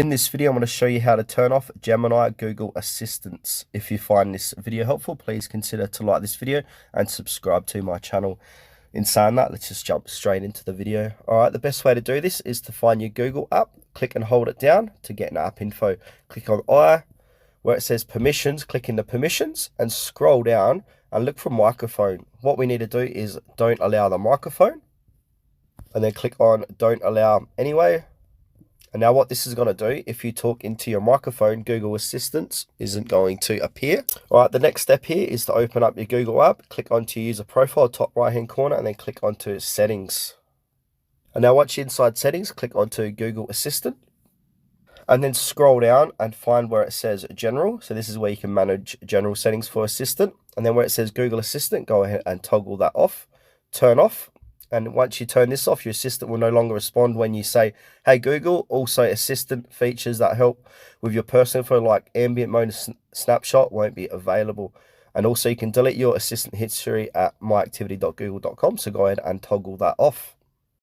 In this video, I'm going to show you how to turn off Gemini Google Assistants. If you find this video helpful, please consider to like this video and subscribe to my channel. In saying that, let's just jump straight into the video. Alright, the best way to do this is to find your Google app, click and hold it down to get an app info. Click on I, where it says permissions, click into permissions and scroll down and look for microphone. What we need to do is don't allow the microphone and then click on don't allow anyway. And now what this is going to do, if you talk into your microphone, Google Assistant isn't going to appear. All right, the next step here is to open up your Google app, click onto user profile, top right hand corner, and then click onto settings. And now once you're inside settings, click onto Google Assistant. And then scroll down and find where it says general. So this is where you can manage general settings for Assistant. And then where it says Google Assistant, go ahead and toggle that off, turn off. And once you turn this off, your assistant will no longer respond when you say, hey Google. Also, assistant features that help with your personal info like ambient mode snapshot won't be available. And also you can delete your assistant history at myactivity.google.com. So go ahead and toggle that off.